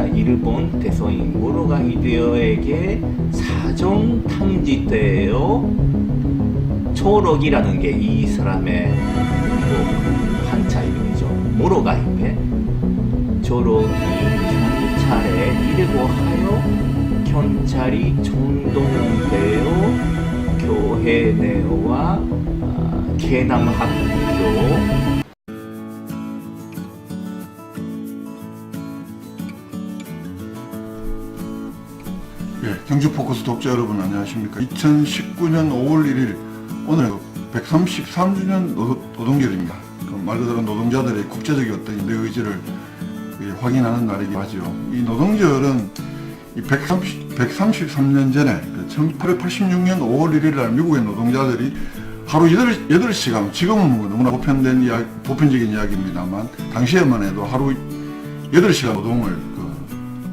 자, 일본 대서인 무로가 히데요에게 사정 탕지되어 초록이라는 게 이 사람의 한자 이름이죠. 무로가 히데 초록이 경찰에 이르고 하여 경찰이 총동되어 교회 내와 계남학교 경주 포커스 독자 여러분 안녕하십니까. 2019년 5월 1일 오늘 133주년 노동절입니다. 말 그대로 노동자들의 국제적인 어떤 내 의지를 확인하는 날이기도 하죠. 이 노동절은 133년 전에 1886년 5월 1일 날 미국의 노동자들이 하루 8시간, 지금은 너무나 보편적인 이야기입니다만 당시에만 해도 하루 8시간 노동을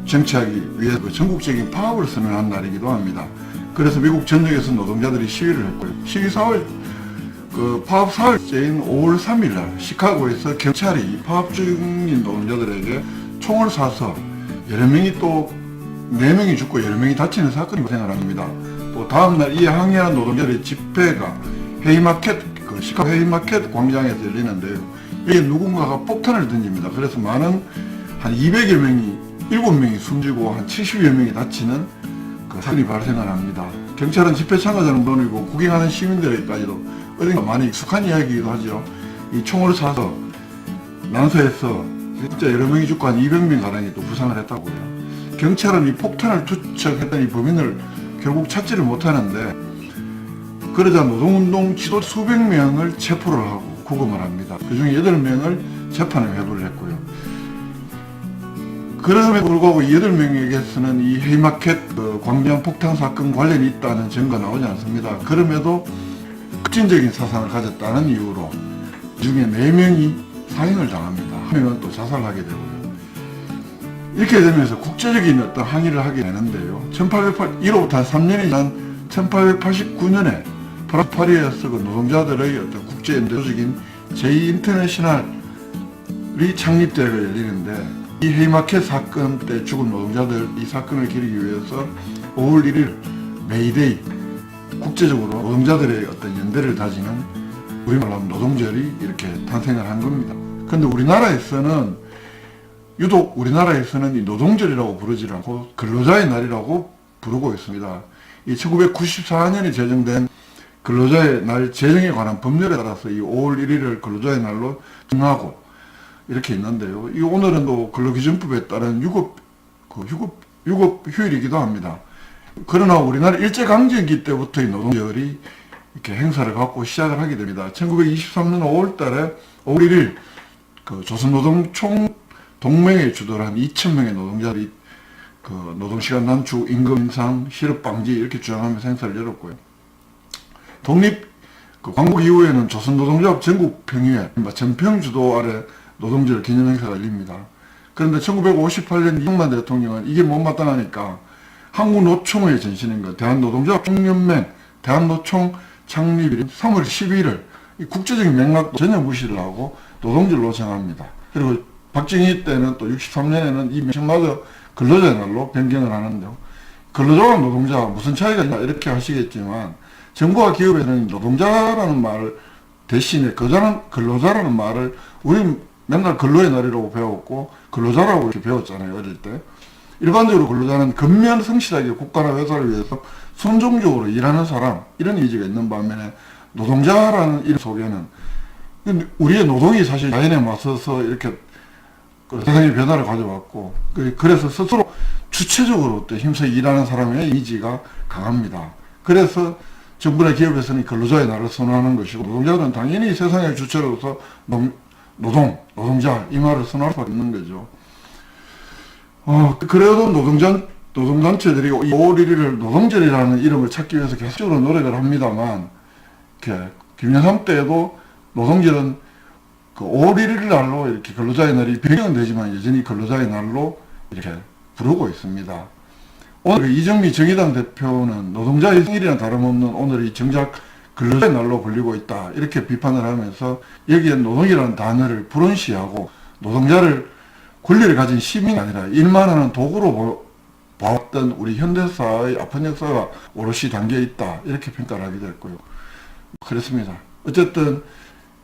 정치하기 위해서 전국적인 파업을 선언한 날이기도 합니다. 그래서 미국 전역에서 노동자들이 시위를 했고요. 파업 사흘째인 5월 3일 날 시카고에서 경찰이 파업 중인 노동자들에게 총을 쏴서 여러 명이 또 4명이 죽고 여러 명이 다치는 사건이 발생을 합니다. 또 다음날 이 항의하는 노동자들의 집회가 시카고 헤이마켓 광장에서 열리는데요. 여기에 누군가가 폭탄을 던집니다. 그래서 한 200여 명이 7명이 숨지고 한 70여 명이 다치는 사건이 발생을 합니다. 경찰은 집회 참가자는 물론이고 구경하는 시민들에게까지도 어딘가 많이 익숙한 이야기이기도 하죠. 이 총을 쏴서 난사해서 진짜 여러 명이 죽고 한 200명 가량이 또 부상을 했다고요. 경찰은 이 폭탄을 투척했던 이 범인을 결국 찾지를 못하는데 그러자 노동운동 지도 수백 명을 체포를 하고 구금을 합니다. 그중에 8명을 재판에 회부를 했고요. 그럼에도 불구하고 8명에게서는 이 헤이마켓 광장 폭탄 사건 관련이 있다는 증거가 나오지 않습니다. 그럼에도 급진적인 사상을 가졌다는 이유로 그중에 4명이 사형을 당합니다. 1명은 또 자살하게 되고요. 이렇게 되면서 국제적인 어떤 항의를 하게 되는데요. 이로부터 한 3년이 지난 1889년에 파리에서 노동자들의 어떤 국제연대조직인 제2인터내셔널이 창립되어 열리는데 이 헤이마켓 사건 때 죽은 노동자들 이 사건을 기리기 위해서 5월 1일 메이데이 국제적으로 노동자들의 어떤 연대를 다지는 우리말로 하면 노동절이 이렇게 탄생을 한 겁니다. 그런데 유독 우리나라에서는 이 노동절이라고 부르지 않고 근로자의 날이라고 부르고 있습니다. 이 1994년에 제정된 근로자의 날 제정에 관한 법률에 따라서 이 5월 1일을 근로자의 날로 정하고 이렇게 있는데요. 이 오늘은 또 근로기준법에 따른 유급 휴일이기도 합니다. 그러나 우리나라 일제강점기 때부터 이 노동절이 이렇게 행사를 갖고 시작을 하게 됩니다. 1923년 5월 달에 5월 1일 조선노동총 동맹에 주도를 한 2,000명의 노동자들이 노동시간 단축, 임금 인상, 실업 방지 이렇게 주장하면서 행사를 열었고요. 광복 이후에는 조선노동조합 전국평의회, 전평 주도 아래 노동절 기념 행사가 열립니다. 그런데 1958년 이승만 대통령은 이게 못마땅하니까 한국노총의 전신인 대한노동조합 총연맹, 대한노총 창립일인 3월 12일을 국제적인 맥락도 전혀 무시를 하고 노동절로 정합니다. 그리고 박정희 때는 또 63년에는 이 명칭마저 근로자의 날로 변경을 하는데요. 근로자와 노동자 무슨 차이가 있나 이렇게 하시겠지만 정부와 기업에는 노동자라는 말 대신에 근로자라는 말을 우리 맨날 근로의 날이라고 배웠고 근로자라고 이렇게 배웠잖아요. 어릴 때. 일반적으로 근로자는 근면 성실하게 국가나 회사를 위해서 순종적으로 일하는 사람 이런 이미지가 있는 반면에 노동자라는 이름 속에는 우리의 노동이 사실 자연에 맞서서 이렇게 세상의 변화를 가져왔고 그래서 스스로 주체적으로 또 힘써 일하는 사람의 이미지가 강합니다. 그래서 정부나 기업에서는 근로자의 날을 선언하는 것이고 노동자들은 당연히 세상의 주체로서 노동자 이 말을 선언할 수 있는 거죠. 그래도 노동단체들이 5월 1일을 노동절이라는 이름을 찾기 위해서 계속적으로 노력을 합니다만 김영삼 때에도 노동절은 5월 1일 날로 이렇게 근로자의 날이 변경은 되지만 여전히 근로자의 날로 이렇게 부르고 있습니다. 오늘 이정미 정의당 대표는 노동자의 생일이나 다름없는 오늘이 정작 근로자의 날로 불리고 있다 이렇게 비판을 하면서 여기에 노동이라는 단어를 불온시하고 노동자를 권리를 가진 시민이 아니라 일만 하는 도구로 봐왔던 우리 현대사의 아픈 역사가 오롯이 담겨 있다. 이렇게 평가를 하게 됐고요. 그렇습니다. 어쨌든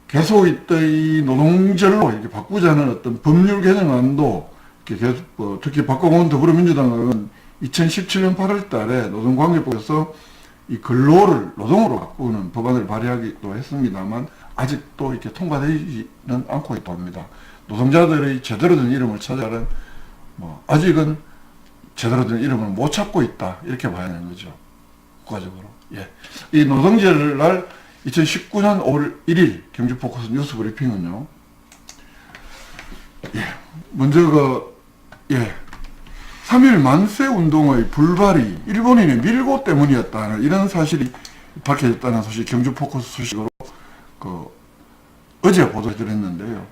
계속 이 노동절로 이렇게 바꾸자는 어떤 법률 개정안도 이렇게 계속 특히 박광원 더불어민주당은 2017년 8월 달에 노동관계법에서 이 근로를 노동으로 바꾸는 법안을 발의하기도 했습니다만 아직도 이렇게 통과되지는 않고 있다고 합니다. 노동자들의 제대로 된 이름을 찾아는 아직은 제대로 된 이름을 못 찾고 있다. 이렇게 봐야 하는 거죠. 국가적으로. 예. 이 노동절 날 2019년 5월 1일 경주포커스 뉴스 브리핑은요. 예. 먼저 3.1 만세 운동의 불발이 일본인의 밀고 때문이었다는 이런 사실이 밝혀졌다는 소식, 경주포커스 소식으로 어제 보도해드렸는데요.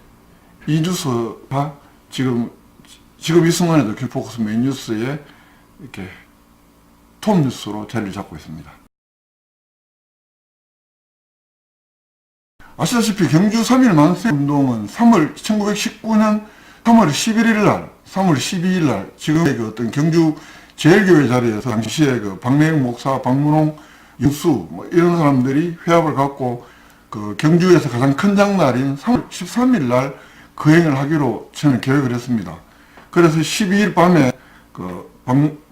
이 뉴스가 지금 이 순간에도 경주포커스 메인 뉴스에 이렇게 톱 뉴스로 자리를 잡고 있습니다. 아시다시피 경주 3.1 만세 운동은 1919년 3월 11일 날, 3월 12일 날, 지금의 어떤 경주 제일교회 자리에서 당시에 박내영 목사, 박문홍, 육수, 이런 사람들이 회합을 갖고 경주에서 가장 큰 장날인 3월 13일 날 거행을 하기로 저는 계획을 했습니다. 그래서 12일 밤에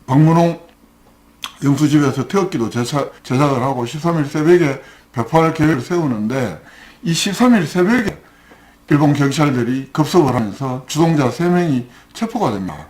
박문홍 영수집에서 태극기도 제작을 하고 13일 새벽에 배포할 계획을 세우는데 이 13일 새벽에 일본 경찰들이 급습을 하면서 주동자 3명이 체포가 됩니다.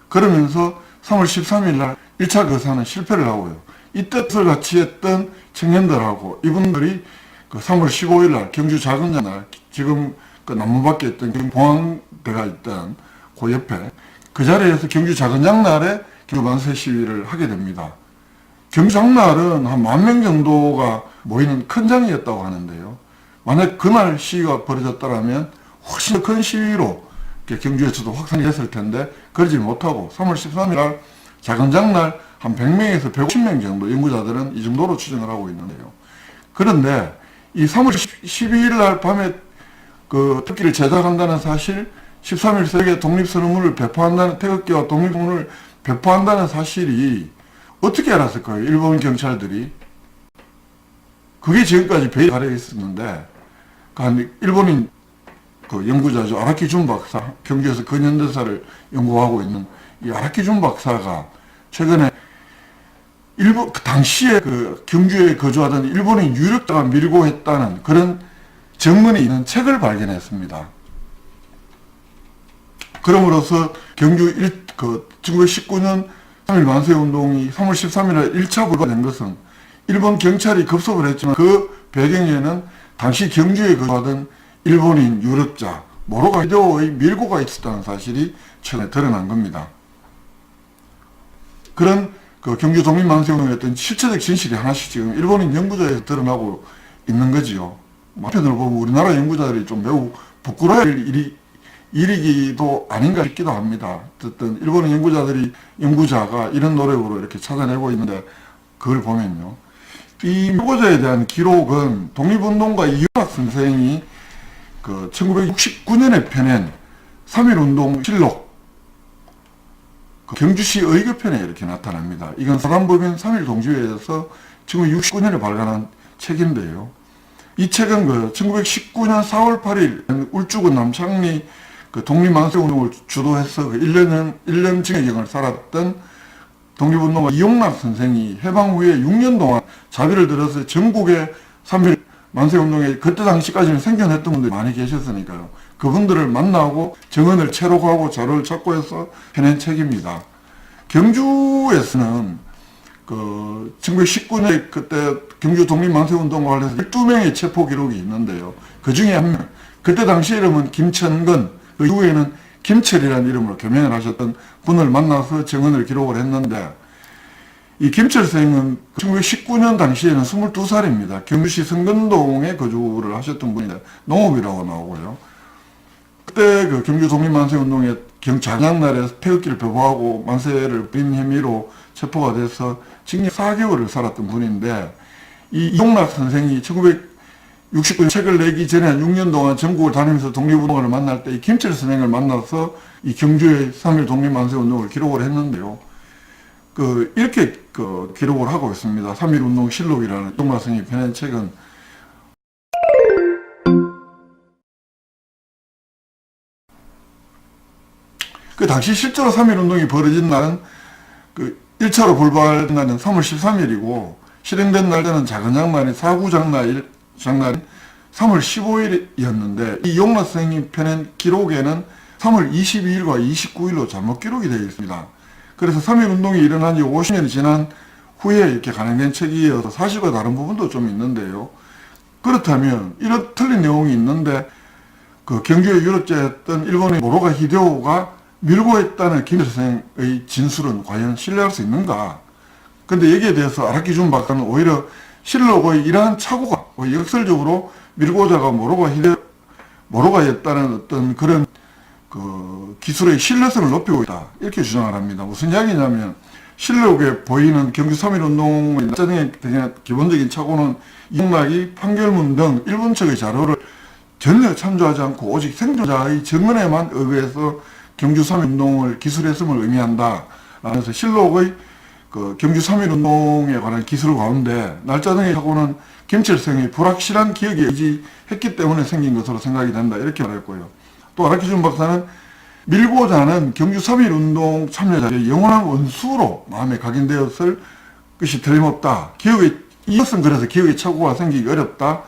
그러면서 3월 13일 날 1차 거사는 실패를 하고요. 이때 뜻을 같이 했던 청년들하고 이분들이 3월 15일 날 경주 작은 날 지금 남문밖에 있던 공항대가 있던 그 옆에 그 자리에서 경주 작은 장날에 경주 만세 시위를 하게 됩니다. 경주 장날은 한 10,000명 정도가 모이는 큰 장이었다고 하는데요. 만약 그날 시위가 벌어졌다면 훨씬 더 큰 시위로 경주에서도 확산이 됐을 텐데 그러지 못하고 3월 13일 날 작은 장날 한 100명에서 150명 정도 연구자들은 이 정도로 추정을 하고 있는데요. 그런데 이 3월 12일 날 밤에 특기를 제작한다는 사실, 13일 새벽에 독립선언문을 배포한다는, 태극기와 독립선언문을 배포한다는 사실이 어떻게 알았을까요? 일본 경찰들이. 그게 지금까지 베일에 가려 있었는데, 일본인 연구자죠. 아라키 준 박사, 경주에서 근현대사를 연구하고 있는 이 아라키 준 박사가 최근에 당시에 경주에 거주하던 일본인 유력자가 밀고 했다는 그런 정문이 있는 책을 발견했습니다. 그럼으로써 경주 1919년 3.1 만세 운동이 3월 13일에 1차 불발된 것은 일본 경찰이 급습을 했지만 그 배경에는 당시 경주에 거주하던 일본인 유력자 모로가 히데오의 밀고가 있었다는 사실이 최근에 드러난 겁니다. 그런 경주 독립만세 운동의 어떤 실체적 진실이 하나씩 지금 일본인 연구자에서 드러나고 있는 거지요. 한편으로 보면 우리나라 연구자들이 좀 매우 부끄러워할 일이기도 아닌가 싶기도 합니다. 어쨌든 일본인 연구자가 이런 노력으로 이렇게 찾아내고 있는데 그걸 보면요. 이 밀고자에 대한 기록은 독립운동가 이윤학 선생이 1969년에 펴낸 3.1운동 실록 경주시 의교편에 이렇게 나타납니다. 이건 사단법인 3.1 동지회에서 1969년에 발간한 책인데요. 이 책은 1919년 4월 8일 울주군 남창리 독립만세운동을 주도해서 1년 징역을 살았던 독립운동가 이용락 선생이 해방 후에 6년 동안 자비를 들어서 전국의 3.1 만세운동에 그때 당시까지는 생존했던 분들이 많이 계셨으니까요. 그분들을 만나고 정언을 채록하고 자료를 찾고 해서 펴낸 책입니다. 경주에서는 1919년에 그때 경주 독립만세운동과 관련해서 12명의 체포 기록이 있는데요. 그 중에 한 명, 그때 당시 이름은 김천근, 그 이후에는 김철이라는 이름으로 개명을 하셨던 분을 만나서 정언을 기록을 했는데 이 김철생은 1919년 당시에는 22살입니다. 경주시 성근동에 거주를 하셨던 분인데 농업이라고 나오고요. 그때 경주 독립만세운동에 장장날에 태극기를 배포하고 만세를 부린 혐의로 체포가 돼서 징역 4개월을 살았던 분인데 이 이용락 선생이 69년 책을 내기 전에 한 6년 동안 전국을 다니면서 독립운동을 만날 때 이 김철 선생을 만나서 이 경주의 3.1 독립만세운동을 기록을 했는데요. 이렇게 기록을 하고 있습니다. 3.1운동 실록이라는 이종마성이 펴낸 책은 당시 실제로 3.1운동이 벌어진 날은 1차로 불발된 날은 3월 13일이고 실행된 날짜는 작은 장날인 사구장날인 3월 15일이었는데 이 용락 선생님이 펴낸 기록에는 3월 22일과 29일로 잘못 기록이 되어 있습니다. 그래서 3.1운동이 일어난 지 50년이 지난 후에 이렇게 간행된 책이어서 사실과 다른 부분도 좀 있는데요. 그렇다면 이런 틀린 내용이 있는데 경주의 유럽제였던 일본의 모로가 히데오가 밀고 했다는 김 선생의 진술은 과연 신뢰할 수 있는가? 근데 여기에 대해서 아라키 준 박사는 오히려 실록의 이러한 착오가 역설적으로 밀고자가 모로가였다는 어떤 그런 기술의 신뢰성을 높이고 있다. 이렇게 주장을 합니다. 무슨 이야기냐면 실록에 보이는 경주 3.1운동의 날짜등의 기본적인 착오는 이용락이 판결문 등 일본 측의 자료를 전혀 참조하지 않고 오직 생존자의 증언에만 의거해서 경주 3.1운동을 기술했음을 의미한다. 라면서 실록의 경주 3.1운동에 관한 기술 가운데 날짜 등의 착오는 김철성이 불확실한 기억에 의지했기 때문에 생긴 것으로 생각이 된다. 이렇게 말했고요. 또 아라키 준 박사는 밀고자는 경주 3.1운동 참여자의 영원한 원수로 마음에 각인되었을 것이 틀림없다. 이것은 그래서 기억의 착오가 생기기 어렵다.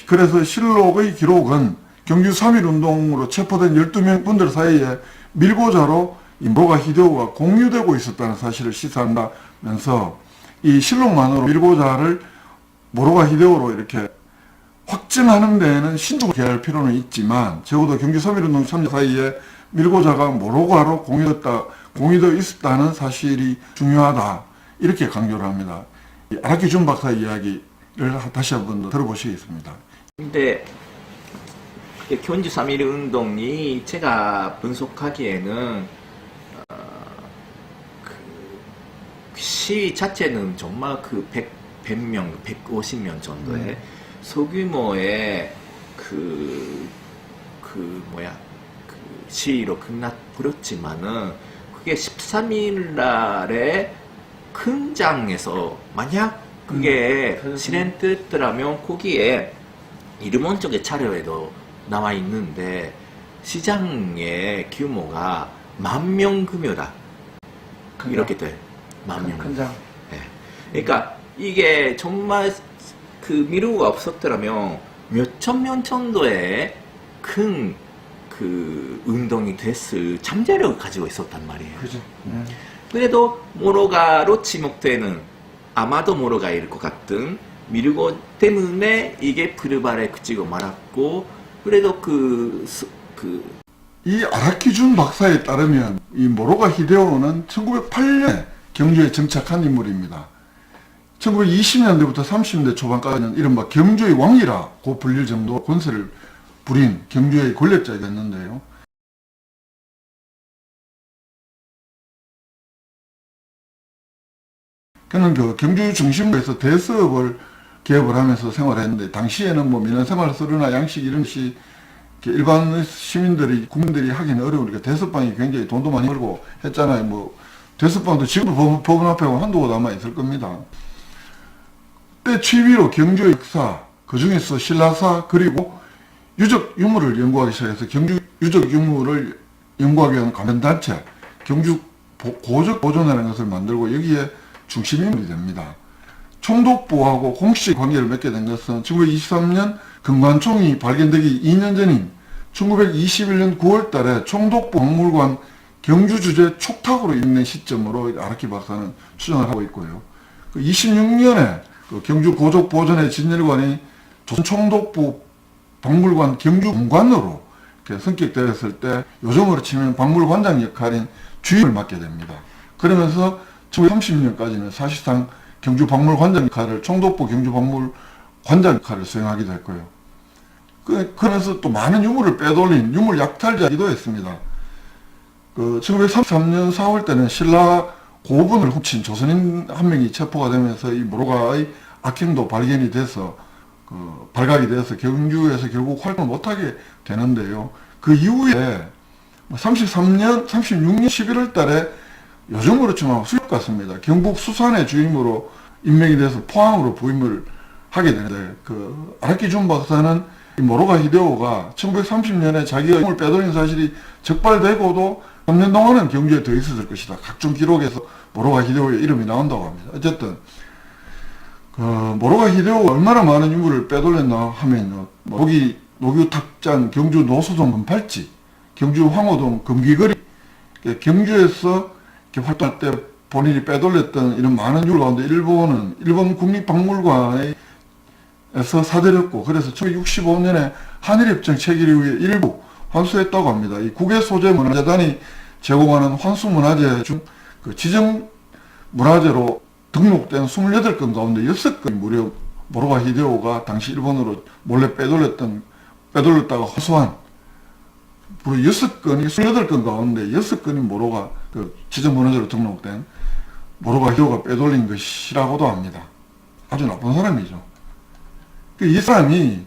그래서 실록의 기록은 경주 3.1운동으로 체포된 12명 분들 사이에 밀고자로 모로가 히데오가 공유되고 있었다는 사실을 시사한다면서 이 실록만으로 밀고자를 모로가 히데오로 이렇게 확증하는 데에는 신중을 기할 필요는 있지만 적어도 경주 3.1운동 참여 사이에 밀고자가 모로가로 공유되어 있었다는 사실이 중요하다. 이렇게 강조를 합니다. 아라키 준 박사의 이야기를 다시 한번 더 들어보시겠습니다. 근데 경주 3.1 운동이 제가 분석하기에는 시위 자체는 정말 100명, 150명 정도의 소규모의 시위로 끝나버렸지만은 그게 13일 날에 큰 장에서 만약 그게 실행됐더라면 거기에 일본 쪽의 자료에도 나와 있는데 시장의 규모가 10,000명 규모다. 이렇게 돼. 10,000명. 큰 장. 네. 그러니까 이게 정말 미루가 없었더라면 몇천 명 정도의 큰 운동이 됐을 잠재력을 가지고 있었단 말이에요. 그죠. 그래도 모로가로 지목되는 아마도 모로가일 것 같은 밀고 때문에 이게 불발에 그치고 말았고 그래도 이 아라키 준 박사에 따르면 이 모로가 히데오는 1908년에 경주에 정착한 인물입니다. 1920년대부터 30년대 초반까지는 이른바 경주의 왕이라고 불릴 정도 권세를 부린 경주의 권력자였는데요. 그는 경주 중심부에서 대서업을 개업을 하면서 생활했는데 당시에는 민원생활서류나 양식 이런 것이 일반 국민들이 하기는 어려우니까 대서방이 굉장히 돈도 많이 벌고 했잖아요. 대서방도 지금도 법원 앞에 한두 곳 남아 있을 겁니다. 때 취미로 경주의 역사, 그 중에서 신라사 그리고 유적 유물을 연구하기 시작해서 경주 유적 유물을 연구하기 위한 관련단체 경주 고적보존회라는 것을 만들고 여기에 중심인물이 됩니다. 총독부하고 공식 관계를 맺게 된 것은 1923년 금관총이 발견되기 2년 전인 1921년 9월 달에 총독부 박물관 경주주재 촉탁으로 있는 시점으로 아라키 박사는 추정을 하고 있고요. 26년에 경주 고적보존회 진열관이 조선총독부 박물관 경주본관으로 성격되었을 때 요즘으로 치면 박물관장 역할인 주임을 맡게 됩니다. 그러면서 1930년까지는 사실상 경주 박물관장 역할을 총독부 경주 박물관장 역할을 수행하기도 했고요. 그러면서 또 많은 유물을 빼돌린 유물 약탈자이기도 했습니다. 1933년 4월 때는 신라 고분을 훔친 조선인 한 명이 체포가 되면서 이 모로가의 악행도 발견이 돼서 발각이 되어서 경주에서 결국 활동을 못하게 되는데요. 그 이후에 33년, 36년 11월 달에 요즘 그렇지만 수협 같습니다. 경북 수산의 주임으로 임명이 돼서 포항으로 부임을 하게 되는데, 아라키준 박사는 이 모로가 히데오가 1930년에 자기가 힘을 빼돌린 사실이 적발되고도 3년 동안은 경주에 더 있었을 것이다. 각종 기록에서 모로가 히데오의 이름이 나온다고 합니다. 어쨌든 모로가 히데오가 얼마나 많은 인물을 빼돌렸나 하면요, 노규 탁장, 경주 노소동 금팔찌, 경주 황호동 금귀거리, 경주에서 활동할 때 본인이 빼돌렸던 이런 많은 인물 가운데 일본 국립박물관에서 사들였고, 그래서 1965년에 한일협정 체결 이후에 일부 환수했다고 합니다. 이 국외소재문화재단이 제공하는 환수문화재 중 지정 문화재로 등록된 28건 가운데 6건이 무려 모로가 히데오가 당시 일본으로 몰래 빼돌렸다가 환수한, 무려 6건이 28건 가운데 6건이 모로가 지정 문화재로 등록된 모로가 히데오가 빼돌린 것이라고도 합니다. 아주 나쁜 사람이죠. 이 사람이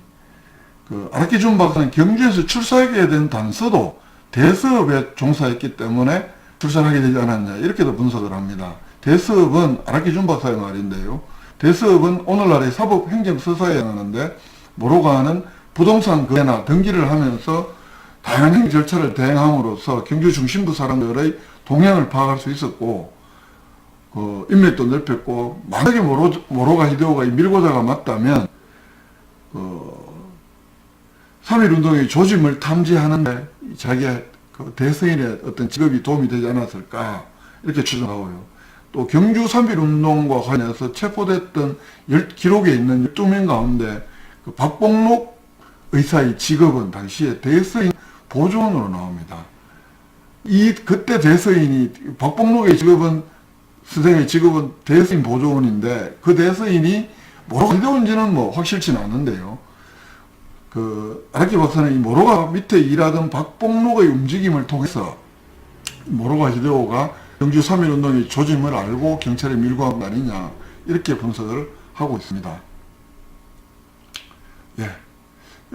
아라키준 박사는 경주에서 출사하게 된 단서도 대서업에 종사했기 때문에 출사하게 되지 않았냐, 이렇게도 분석을 합니다. 대서업은 아라키준 박사의 말인데요. 대서업은 오늘날의 사법행정서사에 해당하는데, 모로가는 부동산 거래나 등기를 하면서 다양한 행위 절차를 대행함으로써 경주 중심부 사람들의 동향을 파악할 수 있었고, 인맥도 넓혔고, 만약에 모로가 히데오가 이 밀고자가 맞다면 3.1운동의 조짐을 탐지하는데 자기의 대서인의 어떤 직업이 도움이 되지 않았을까, 이렇게 추정하고요. 또 경주 3.1운동과 관련해서 체포됐던 기록에 있는 12명 가운데 박봉록 의사의 직업은 당시에 대서인 보조원으로 나옵니다. 그때 대서인이, 박봉록의 직업은, 선생의 직업은 대서인 보조원인데, 그 대서인이 모로가 히데오인지는 확실치는 않은데요. 아라키 박사는 이 모로가 밑에 일하던 박봉록의 움직임을 통해서 모로가 히데오가 경주 3.1운동의 조짐을 알고 경찰에 밀고 한 거 아니냐, 이렇게 분석을 하고 있습니다. 예.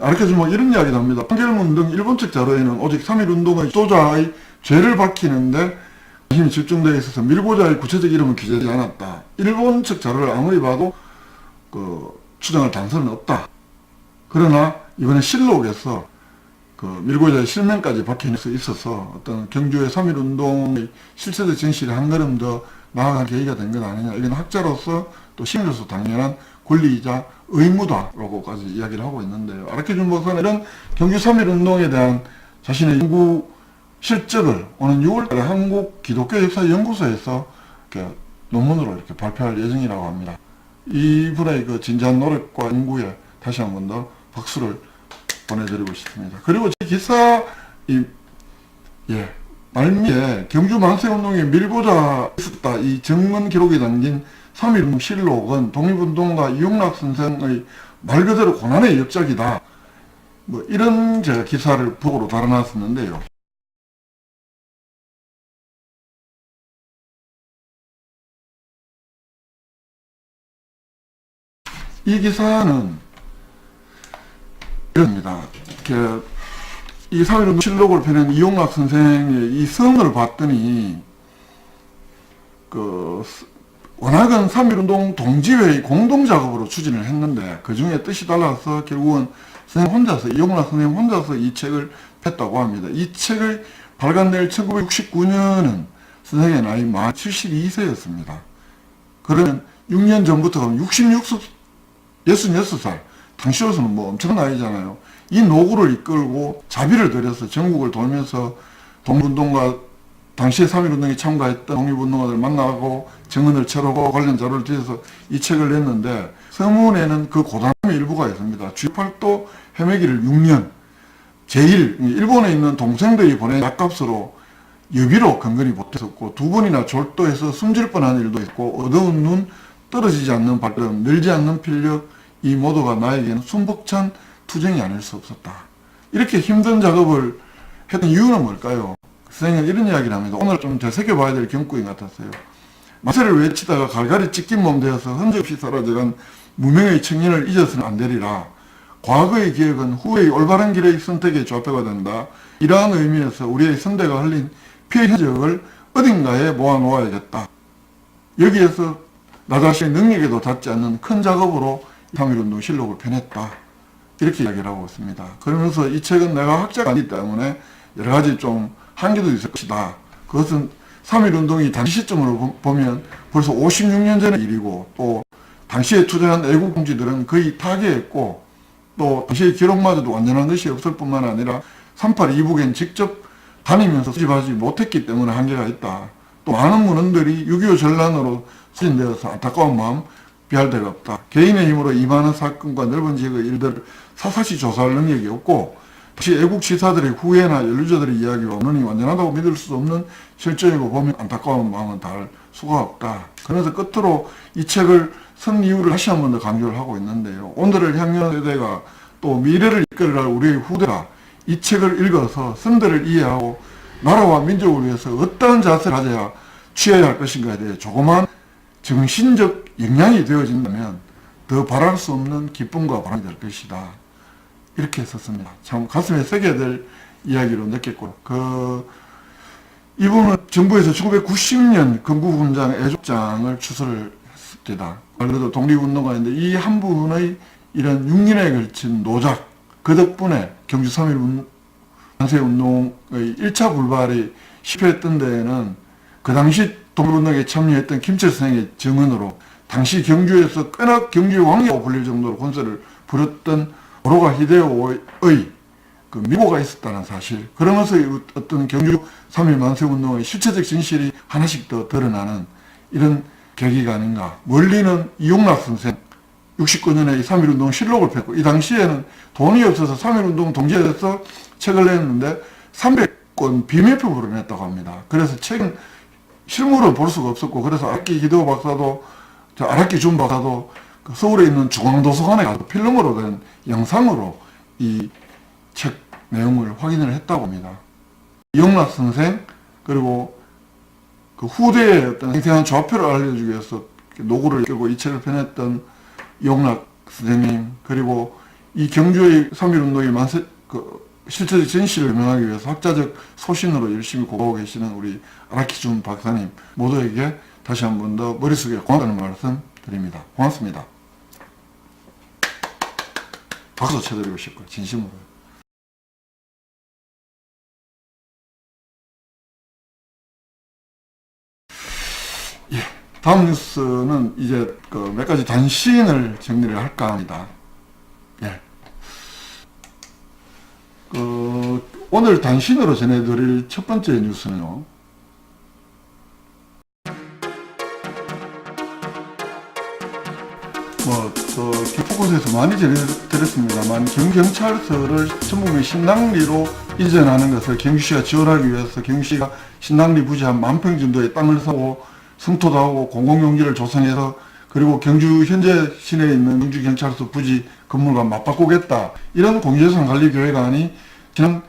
아라키는 이런 이야기도 합니다. 판결문 등 일본 측 자료에는 오직 3.1운동의 지도자의 죄를 밝히는데 힘이 집중되어 있어서 밀고자의 구체적 이름은 기재되지 않았다. 일본 측 자료를 아무리 봐도 추정할 단서는 없다. 그러나 이번에 실록에서 밀고자의 실명까지 박혀 있어서 어떤 경주의 3.1운동의 실체적 진실이 한 걸음 더 나아간 계기가 된 건 아니냐. 이건 학자로서 또 시민으로서 당연한 권리이자 의무다라고까지 이야기를 하고 있는데요. 아라키준 박사는 이런 경주 3.1운동에 대한 자신의 연구 실적을 오는 6월달에 한국기독교역사연구소에서 논문으로 이렇게 발표할 예정이라고 합니다. 이분의 진지한 노력과 연구에 다시 한 번 더 박수를 보내드리고 싶습니다. 그리고 제 기사 말미에 경주 만세운동에 밀고자 있었다, 이 정문 기록이 담긴 3.1운동 실록은 독립운동가 이용락 선생의 말 그대로 고난의 역작이다, 이런 제가 기사를 부고로 달아놨었는데요. 이 기사는 이렇습니다. 이 3.1운동 실록을 펴낸 이용락 선생의 이 성을 봤더니, 워낙은 3.1운동 동지회의 공동작업으로 추진을 했는데, 그 중에 뜻이 달라서 결국은 이용락 선생님 혼자서 이 책을 폈다고 합니다. 이 책을 발간될 1969년은 선생의 나이 만 72세였습니다. 그러면 6년 전부터 66살, 당시로서는 엄청난 나이잖아요. 이 노구를 이끌고 자비를 들여서 전국을 돌면서 독립운동가, 당시에 3.1운동에 참가했던 독립운동가들 만나고 정언을 쳐놓고 관련 자료를 뒤져서 이 책을 냈는데, 서문에는 그 고단함의 일부가 있습니다. 쥐팔도 헤매기를 6년, 일본에 있는 동생들이 보낸 약값으로 여비로 근근히 보탰었고, 2번이나 졸도해서 숨질 뻔한 일도 있고, 어두운 눈, 떨어지지 않는 발걸음, 늘지 않는 필력, 이 모두가 나에게는 순복찬 투쟁이 아닐 수 없었다. 이렇게 힘든 작업을 했던 이유는 뭘까요? 선생님은 이런 이야기를 합니다. 오늘 좀 되새겨봐야 될 경구인 같았어요. 만세를 외치다가 갈갈이 찢긴 몸 되어서 흔적없이 사라져간 무명의 청년을 잊어서는 안 되리라. 과거의 기억은 후의 올바른 길의 선택의 좌표가 된다. 이러한 의미에서 우리의 선대가 흘린 피해 흔적을 어딘가에 모아놓아야겠다. 여기에서 나 자신의 능력에도 닿지 않는 큰 작업으로 3.1운동 실록을 펴냈다. 이렇게 이야기를 하고 있습니다. 그러면서 이 책은 내가 학자가 아니기 때문에 여러 가지 좀 한계도 있을 것이다. 그것은 3.1운동이 당시 시점으로 보면 벌써 56년 전의 일이고, 또 당시에 투자한 애국공지들은 거의 타계했고, 또 당시의 기록마저도 완전한 것이 없을 뿐만 아니라 3.8 이북엔 직접 다니면서 수집하지 못했기 때문에 한계가 있다. 또 많은 문헌들이 6.25 전란으로 수진되어서 안타까운 마음 비할 데가 없다. 개인의 힘으로 임하는 사건과 넓은 지역의 일들을 사사시 조사할 능력이 없고, 다시 애국지사들의 후예나 연루자들의 이야기와 원론이 완전하다고 믿을 수 없는 실정이고 보면 안타까운 마음은 다할 수가 없다. 그래서 끝으로 이 책을 쓴 이유를 다시 한 번 더 강조를 하고 있는데요. 오늘을 향년 세대가 또 미래를 이끌어갈 우리의 후대가 이 책을 읽어서 선대를 이해하고 나라와 민족을 위해서 어떠한 자세를 가져야 취해야 할 것인가에 대해 조그만 정신적 역량이 되어진다면 더 바랄 수 없는 기쁨과 보람이 될 것이다. 이렇게 썼습니다. 참 가슴에 새겨야 될 이야기로 느꼈고, 이분은 정부에서 1990년 건국훈장 애족장을 추서를 했습니다. 그래도 독립운동가인데 이 한 분의 이런 6년에 걸친 노작, 그 덕분에 경주 3.1 만세운동의 1차 불발이 실패했던 데에는 그 당시 독립운동에 참여했던 김철 선생의 증언으로 당시 경주에서 꽤나 경주의 왕이라고 불릴 정도로 권세를 부렸던 오로가 히데오의 그 미고가 있었다는 사실, 그러면서 어떤 경주 3.1 만세운동의 실체적 진실이 하나씩 더 드러나는 이런 계기가 아닌가. 멀리는 이용락 선생 69년에 3.1운동 실록을 폈고, 이 당시에는 돈이 없어서 3.1운동 동지에 대해서 책을 냈는데 300권 비매표를 냈다고 합니다. 그래서 책은 실물을 볼 수가 없었고, 그래서 아라키 히데오 박사도, 아라키 준 박사도 그 서울에 있는 중앙도서관에 가서 필름으로 된 영상으로 이 책 내용을 확인을 했다고 합니다. 이용락 선생, 그리고 그 후대의 어떤 생생한 좌표를 알려주기 위해서 노고를 끌고 이 책을 펴냈던 이용락 선생님, 그리고 이 경주의 3.1운동의 만세, 실체적 진실을 명하기 위해서 학자적 소신으로 열심히 고하고 계시는 우리 아라키준 박사님 모두에게 다시 한 번 더 머릿속에 고맙다는 말씀 드립니다. 고맙습니다. 박수 쳐드리고 싶고요. 진심으로. 예, 다음 뉴스는 이제 몇 가지 단신을 정리를 할까 합니다. 예. 오늘 단신으로 전해드릴 첫 번째 뉴스는요. 경포곳에서 많이 전해드렸습니다만, 경찰서를 전북의 신당리로 이전하는 것을 경주시가 지원하기 위해서 경주시가 신당리 부지 한 10,000평 정도의 땅을 사고 성토도 하고 공공용지를 조성해서, 그리고 경주 현재 시내에 있는 경주경찰서 부지 건물과 맞바꾸겠다, 이런 공유재산 관리 계획안이 지난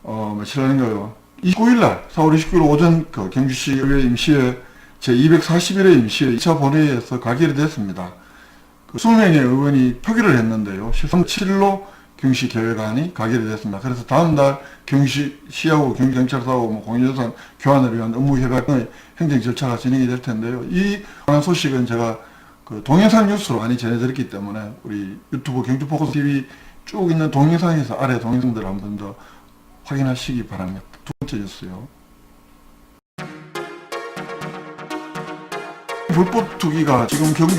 며칠날인가요? 29일날 4월 29일 오전 경주시 의회 임시회 제241회 임시회 2차 본회의에서 가결이 됐습니다. 20명의 의원이 표결을 했는데요. 7로 경시 계획안이 가결이 됐습니다. 그래서 다음 달 경시하고 경주경찰서하고 공유재산 교환을 위한 업무 협약의 행정 절차가 진행이 될 텐데요. 이 소식은 제가 동영상 뉴스로 많이 전해드렸기 때문에 우리 유튜브 경주포커스 TV 쭉 있는 동영상에서 아래 동영상들을 한 번 더 확인하시기 바랍니다. 두 번째 뉴스요. 불법 투기가 지금 경주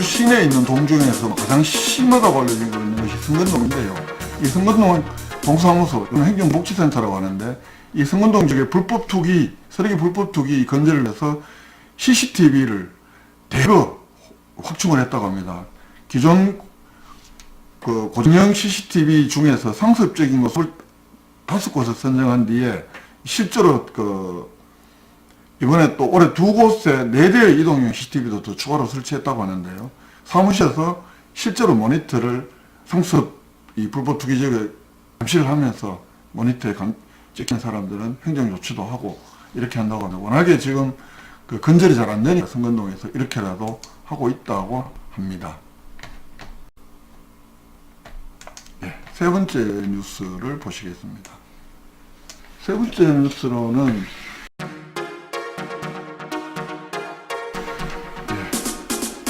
시내에 있는 동중에서 가장 심하다고 알려진 것이 성건동인데요. 이 성건동은 동사무소, 행정복지센터라고 하는데, 이 성건동 지역에 불법 투기, 쓰레기 불법 투기 건재를 해서 CCTV를 대거 확충을 했다고 합니다. 기존 고정형 CCTV 중에서 상습적인 것을 5곳을 선정한 뒤에 실제로 이번에 또 올해 2곳에 4대의 이동형 CCTV도 더 추가로 설치했다고 하는데요. 사무실에서 실제로 모니터를 상습 이 불법 투기 지역에 감시를 하면서 모니터에 찍힌 사람들은 행정 조치도 하고 이렇게 한다고 합니다. 워낙에 지금 건설이 잘 안 되니까 성건동에서 이렇게라도 하고 있다고 합니다. 세 번째 뉴스를 보시겠습니다. 세 번째 뉴스로는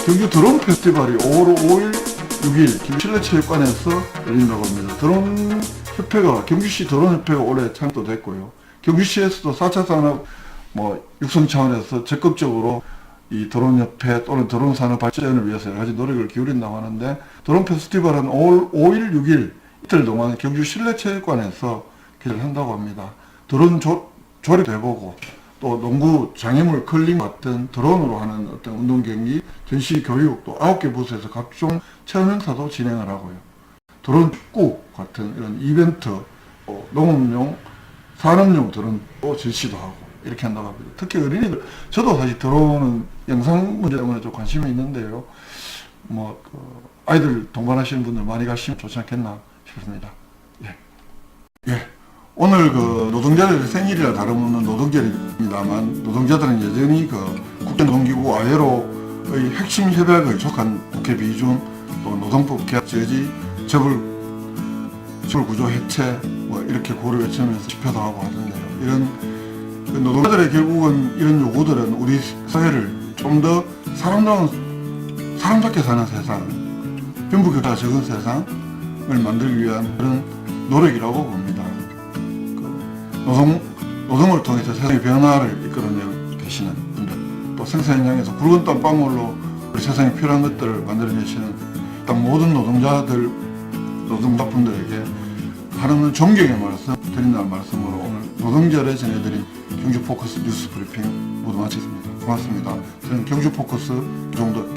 경주 드론 페스티벌이 5월 5일, 6일 실내체육관에서 열린다고 합니다. 드론 협회가, 경주시 드론 협회가 올해 창립도 됐고요. 경주시에서도 4차 산업 육성 차원에서 적극적으로 이 드론 협회 또는 드론 산업 발전을 위해서 여러 가지 노력을 기울인다고 하는데, 드론 페스티벌은 5월 5일, 6일 이틀 동안 경주 실내체육관에서 개최를 한다고 합니다. 드론 조립도 해보고 또 농구, 장애물, curling 같은 드론으로 하는 어떤 운동 경기, 전시 교육, 또 9개 부서에서 각종 체험 행사도 진행을 하고요. 드론 축구 같은 이런 이벤트, 농업용, 산업용 드론도 실시도 하고 이렇게 한다고 합니다. 특히 어린이들, 저도 사실 드론은 영상 문제 때문에 좀 관심이 있는데요. 아이들 동반하시는 분들 많이 가시면 좋지 않겠나 싶습니다. 예. 오늘 노동자들 생일이라 다름없는 노동절입니다만, 노동자들은 여전히 국제노동기구 ILO의 핵심 협약을 촉한 국회 비준, 또 노동법 계약 저지, 처벌 구조 해체, 이렇게 구호를 외치면서 집회도 하고 하던데요. 이런 노동자들의 결국은 이런 요구들은 우리 사회를 좀 더 사람답게 사는 세상, 빈부격차가 적은 세상을 만들기 위한 그런 노력이라고 봅니다. 노동을 통해서 세상의 변화를 이끌어내고 계시는 분들, 또 생산 현장에서 굵은 땀방울로 우리 세상에 필요한 것들을 만들어내시는 모든 노동자분들에게 하나는 존경의 말씀 드린다는 말씀으로 오늘 노동절에 전해드린 경주 포커스 뉴스 브리핑 모두 마치겠습니다. 고맙습니다. 저는 경주 포커스 이 정도